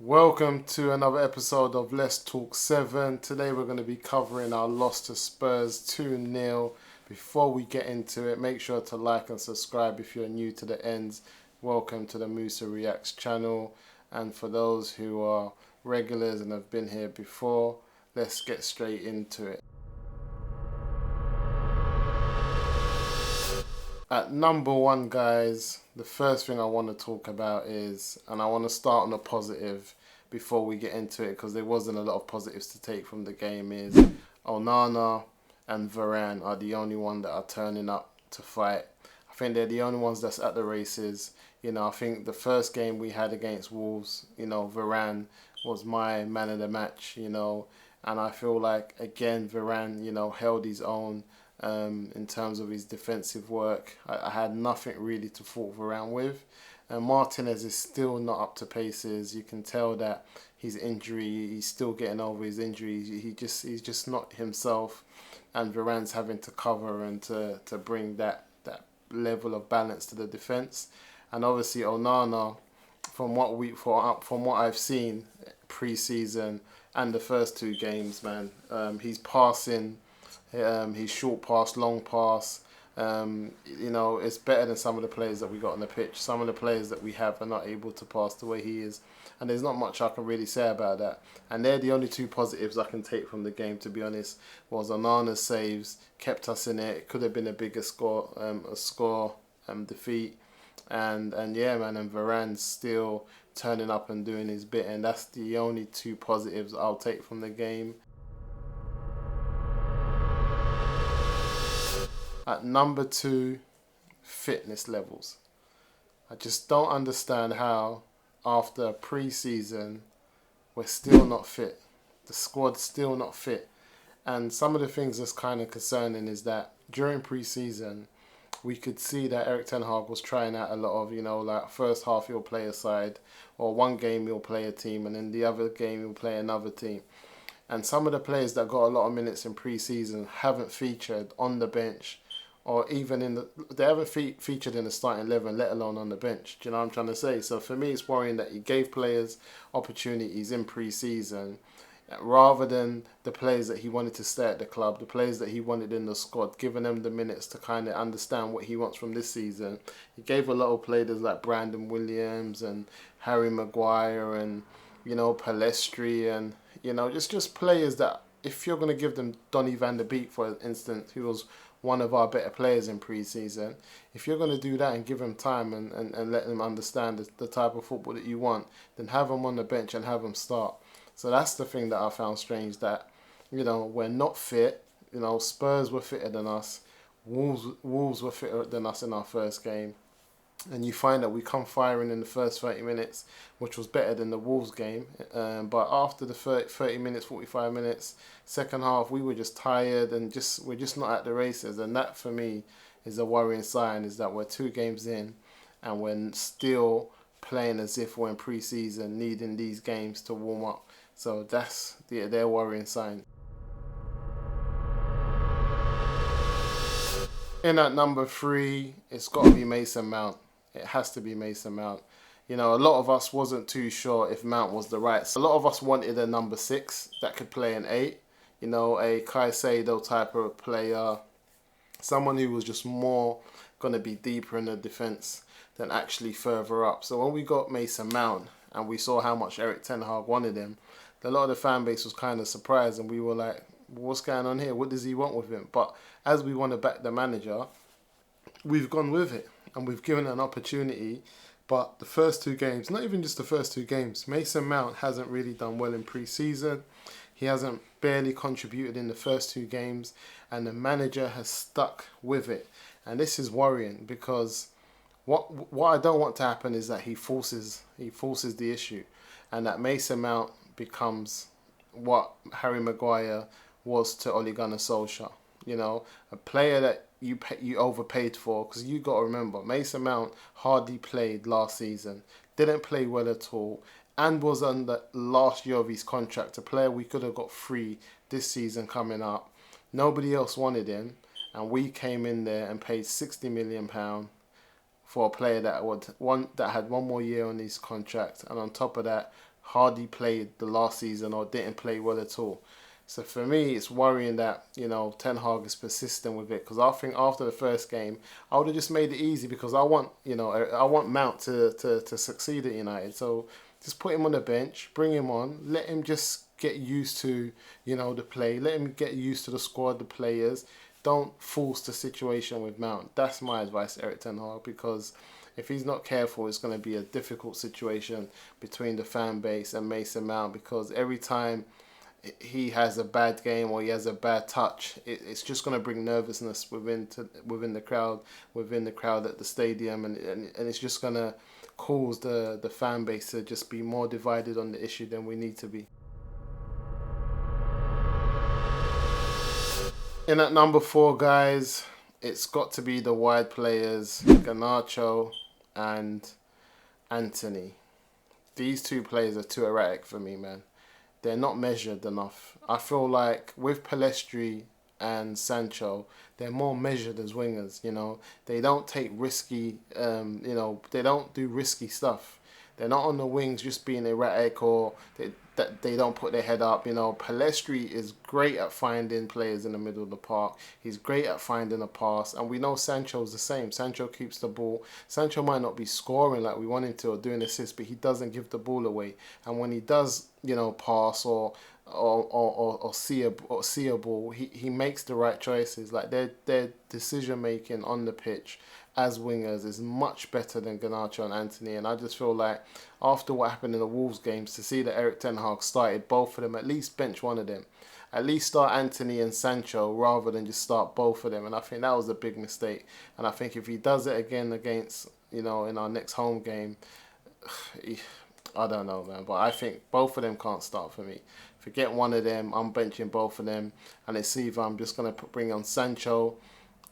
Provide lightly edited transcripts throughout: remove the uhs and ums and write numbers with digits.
Welcome to another episode of Let's Talk 7. Today we're going to be covering our loss to Spurs 2-0. Before we get into it, make sure to like and subscribe if you're new to the ends. Welcome to the MOOSAREACTS channel. And for those who are regulars and have been here before, let's get straight into it. At number one, guys, the first thing I want to talk about is, and I want to start on a positive before we get into it, because there wasn't a lot of positives to take from the game, is Onana and Varane are the only one that are turning up to fight. I think they're the only ones that's at the races. I think the first game we had against Wolves, Varane was my man of the match, and I feel like, again, Varane, held his own. In terms of his defensive work, I had nothing really to fault Varane with. And Martinez is still not up to paces. You can tell that his injury, he's still getting over his injury. He's just not himself. And Varane's having to cover and to bring that level of balance to the defense. And obviously Onana, from what I've seen pre-season and the first two games, man, he's passing. His short pass, long pass, it's better than some of the players that we got on the pitch. Some of the players that we have are not able to pass the way he is. And there's not much I can really say about that. And they're the only two positives I can take from the game, to be honest, was Onana's saves, kept us in it. It could have been a bigger score, defeat. And yeah, man, and Varane's still turning up and doing his bit. And that's the only two positives I'll take from the game. At number two, fitness levels. I just don't understand how, after pre-season, we're still not fit. The squad's still not fit. And some of the things that's kind of concerning is that during pre-season, we could see that Erik Ten Hag was trying out a lot of, like first half he'll play a side, or one game he'll play a team, and then the other game he'll play another team. And some of the players that got a lot of minutes in pre-season haven't featured on the bench, or even they haven't featured in the starting 11, let alone on the bench. Do you know what I'm trying to say? So for me, it's worrying that he gave players opportunities in pre-season rather than the players that he wanted to stay at the club, the players that he wanted in the squad, giving them the minutes to kind of understand what he wants from this season. He gave a lot of players like Brandon Williams and Harry Maguire and, Palestri and, just players that, if you're going to give them Donny van der Beek, for instance, who was one of our better players in pre-season, if you're going to do that and give him time and let them understand the type of football that you want, then have him on the bench and have him start. So that's the thing that I found strange, that, we're not fit. Spurs were fitter than us. Wolves were fitter than us in our first game. And you find that we come firing in the first 30 minutes, which was better than the Wolves game. But after the 30 minutes, 45 minutes, second half, we were just tired and we're just not at the races. And that, for me, is a worrying sign, is that we're 2 games in and we're still playing as if we're in pre-season, needing these games to warm up. So that's their worrying sign. In at number 3, it's got to be Mason Mount. It has to be Mason Mount. A lot of us wasn't too sure if Mount was the right. So a lot of us wanted a number 6 that could play an 8. A Caicedo type of player. Someone who was just more going to be deeper in the defence than actually further up. So when we got Mason Mount and we saw how much Erik Ten Hag wanted him, a lot of the fan base was kind of surprised, and we were like, what's going on here? What does he want with him? But as we want to back the manager, we've gone with it and we've given it an opportunity. But the first 2 games, not even just the first 2 games, Mason Mount hasn't really done well in pre-season. He hasn't barely contributed in the first 2 games, and the manager has stuck with it. And this is worrying, because what I don't want to happen is that he forces the issue, and that Mason Mount becomes what Harry Maguire was to Ole Gunnar Solskjaer. A player that you overpaid for, because you got to remember, Mason Mount hardly played last season, didn't play well at all, and was on the last year of his contract. A player we could have got free this season coming up. Nobody else wanted him, and we came in there and paid £60 million for a player that had one more year on his contract, and on top of that, hardly played the last season or didn't play well at all. So for me, it's worrying that, Ten Hag is persistent with it, because I think after the first game, I would have just made it easy, because I want Mount to succeed at United. So just put him on the bench, bring him on, let him just get used to, the play, let him get used to the squad, the players. Don't force the situation with Mount. That's my advice to Erik ten Hag, because if he's not careful, it's going to be a difficult situation between the fan base and Mason Mount, because every time he has a bad game or he has a bad touch, it's just going to bring nervousness within the crowd at the stadium, and it's just going to cause the fan base to just be more divided on the issue than we need to be. In at number 4, guys, it's got to be the wide players, Nacho and Anthony. These two players are too erratic for me, man. They're not measured enough. I feel like with Pellistri and Sancho, they're more measured as wingers. They don't take risky. They don't do risky stuff. They're not on the wings just being erratic, or they don't put their head up. Pellistri is great at finding players in the middle of the park. He's great at finding a pass, and we know Sancho's the same. Sancho keeps the ball. Sancho might not be scoring like we want him to or doing assists, but he doesn't give the ball away. And when he does, pass or see a ball, he makes the right choices. Like their decision making on the pitch as wingers is much better than Nacho and Anthony. And I just feel like after what happened in the Wolves games, to see that Erik ten Hag started both of them, at least bench one of them, at least start Anthony and Sancho rather than just start both of them. And I think that was a big mistake. And I think if he does it again against, in our next home game, I don't know, man. But I think both of them can't start for me. Forget one of them, I'm benching both of them. And it's either I'm just going to bring on Sancho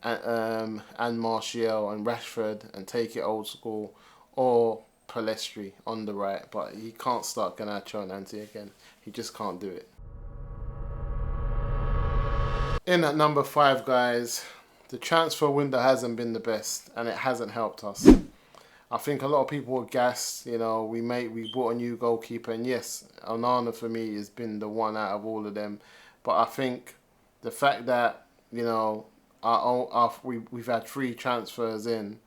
and Martial and Rashford and take it old school, or Pellistri on the right. But he can't start Nacho and Anthony again. He just can't do it. In at number 5, guys, the transfer window hasn't been the best, and it hasn't helped us. I think a lot of people were gassed. We bought a new goalkeeper, and yes, Onana for me has been the one out of all of them. But I think the fact that we've had 3 transfers in,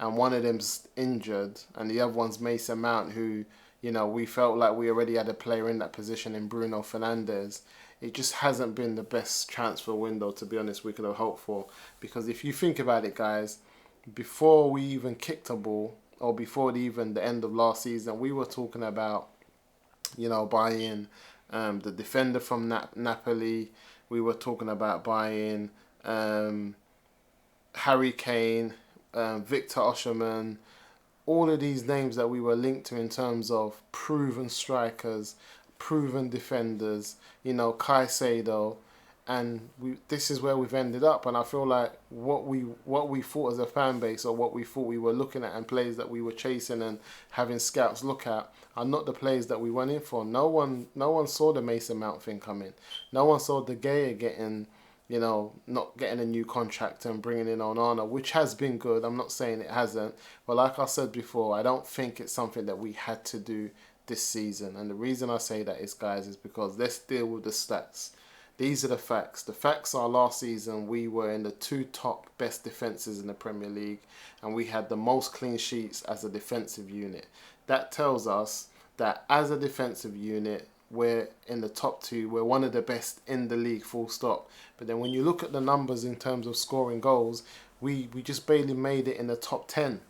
and one of them's injured, and the other one's Mason Mount, who we felt like we already had a player in that position in Bruno Fernandes. It just hasn't been the best transfer window, to be honest, we could have hoped for. Because if you think about it, guys, before we even kicked a ball, or before even the end of last season, we were talking about, buying the defender from Napoli. We were talking about buying Harry Kane, Victor Osimhen, all of these names that we were linked to in terms of proven strikers, proven defenders, Caicedo, and this is where we've ended up. And I feel like what we thought as a fan base, or what we thought we were looking at, and players that we were chasing and having scouts look at, are not the players that we went in for. No one saw the Mason Mount thing coming. No one saw De Gea getting, not getting a new contract and bringing in Onana, which has been good. I'm not saying it hasn't, but like I said before, I don't think it's something that we had to do this season. And the reason I say that is, guys, is because let's deal with the stats. These are the facts. The facts are last season we were in the 2 top best defences in the Premier League, and we had the most clean sheets as a defensive unit. That tells us that as a defensive unit, we're in the top 2. We're one of the best in the league, full stop. But then when you look at the numbers in terms of scoring goals, we just barely made it in the top 10.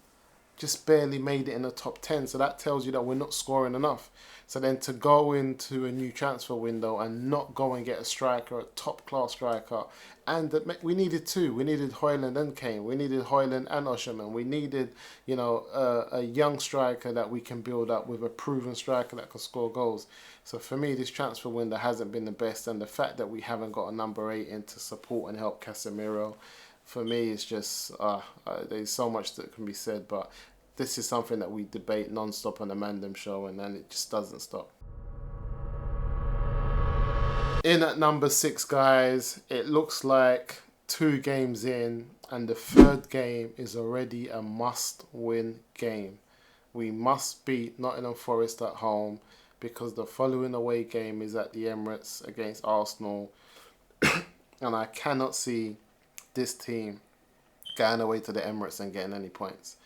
Just barely made it in the top 10. So that tells you that we're not scoring enough. So then to go into a new transfer window and not go and get a striker, a top class striker, and we needed 2. We needed Højlund and Kane. We needed Højlund and Osimhen. We needed, a young striker that we can build up with, a proven striker that can score goals. So for me, this transfer window hasn't been the best, and the fact that we haven't got a number 8 in to support and help Casemiro, for me, it's just there's so much that can be said, but this is something that we debate non-stop on the Mandem show, and then it just doesn't stop. In at number 6, guys, it looks like 2 games in, and the 3rd game is already a must-win game. We must beat Nottingham Forest at home. because the following away game is at the Emirates against Arsenal, and I cannot see this team going away to the Emirates and getting any points.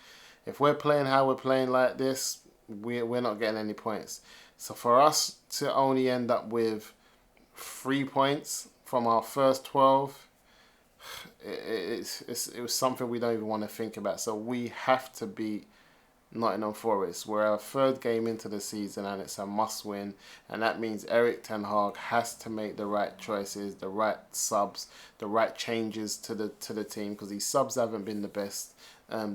If we're playing how we're playing like this, we're not getting any points. So for us to only end up with 3 points from our first 12, it was something we don't even want to think about. So we have to beat Nottingham Forest. We're our third game into the season and it's a must win, and that means Erik ten Hag has to make the right choices, the right subs, the right changes to the team, because these subs haven't been the best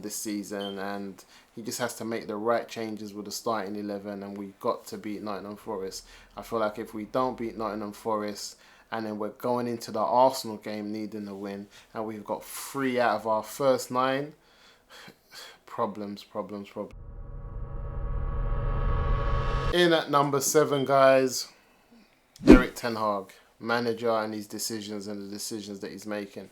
this season, and he just has to make the right changes with the starting 11, and we've got to beat Nottingham Forest. I feel like if we don't beat Nottingham Forest, and then we're going into the Arsenal game needing a win, and we've got 3 out of our first 9, problems. In at number 7, guys, Erik ten Hag, manager, and his decisions and the decisions that he's making.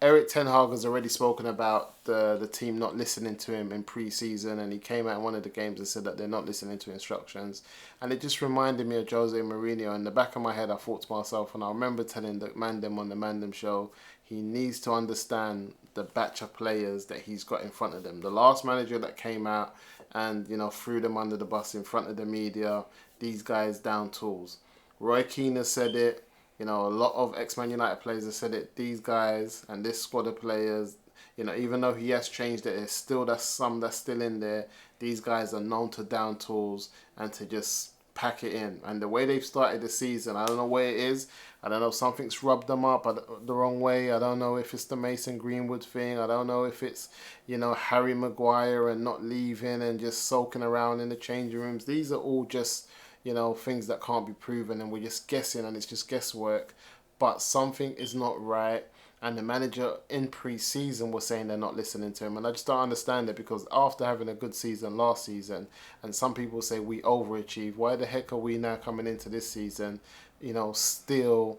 Erik ten Hag has already spoken about the team not listening to him in pre-season, and he came out in one of the games and said that they're not listening to instructions. And it just reminded me of Jose Mourinho. In the back of my head, I thought to myself, and I remember telling the Mandem on the Mandem show, he needs to understand the batch of players that he's got in front of them. The last manager that came out and, you know, threw them under the bus in front of the media, these guys down tools. Roy Keane has said it. You know, a lot of ex-Man United players have said it. These guys and this squad of players, you know, even though he has changed it, there's still some that's still in there. These guys are known to down tools and to just pack it in. And the way they've started the season, I don't know where it is. I don't know if something's rubbed them up the wrong way. I don't know if it's the Mason Greenwood thing. I don't know if it's, you know, Harry Maguire and not leaving and just soaking around in the changing rooms. These are all just, you know, things that can't be proven, and we're just guessing, and it's just guesswork. But something is not right, and the manager in pre-season was saying they're not listening to him, and I just don't understand it, because after having a good season last season, and some people say we overachieved, why the heck are we now coming into this season, you know, still?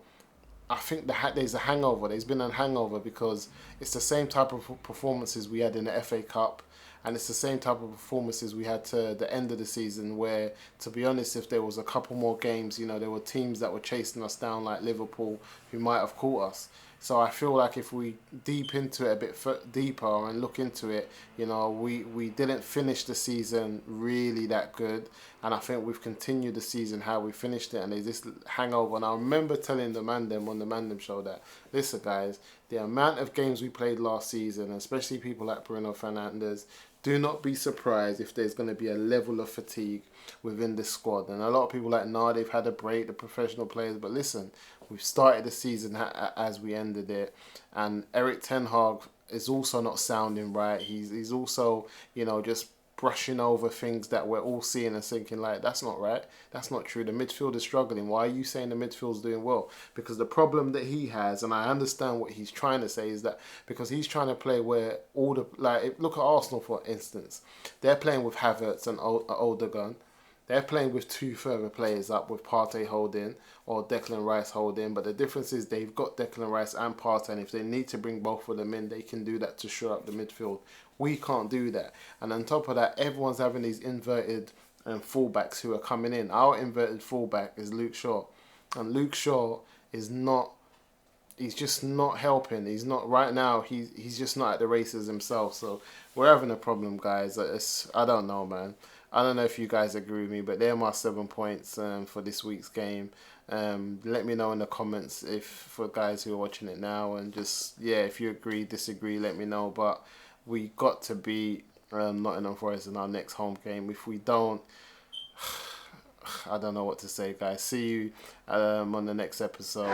I think there's a hangover. There's been a hangover, because it's the same type of performances we had in the FA Cup. And it's the same type of performances we had to the end of the season, where, to be honest, if there was a couple more games, you know, there were teams that were chasing us down like Liverpool who might have caught us. So I feel like if we deep into it a bit deeper and look into it, you know, we didn't finish the season really that good. And I think we've continued the season how we finished it. And there's this hangover. And I remember telling the Mandem on the Mandem show that, listen, guys, the amount of games we played last season, especially people like Bruno Fernandes, do not be surprised if there's going to be a level of fatigue within this squad. And a lot of people like, nah, they've had a break, the professional players. But listen, we've started the season as we ended it. And Erik ten Hag is also not sounding right. He's also, you know, just brushing over things that we're all seeing and thinking, like, that's not right. That's not true. The midfield is struggling. Why are you saying the midfield's doing well? Because the problem that he has, and I understand what he's trying to say, is that because he's trying to play where all the, like, look at Arsenal, for instance. They're playing with Havertz and Odegaard. They're playing with 2 further players up, with Partey holding or Declan Rice holding. But the difference is they've got Declan Rice and Partey, and if they need to bring both of them in, they can do that to shore up the midfield. We can't do that. And on top of that, everyone's having these inverted fullbacks who are coming in. Our inverted fullback is Luke Shaw. And Luke Shaw is not... He's just not helping. He's not right now. He's just not at the races himself. So we're having a problem, guys. I don't know, man. I don't know if you guys agree with me, but they're my 7 points for this week's game. Let me know in the comments if for guys who are watching it now, and just, yeah, if you agree, disagree, let me know. But we got to beat Nottingham Forest in our next home game. If we don't, I don't know what to say, guys. See you on the next episode.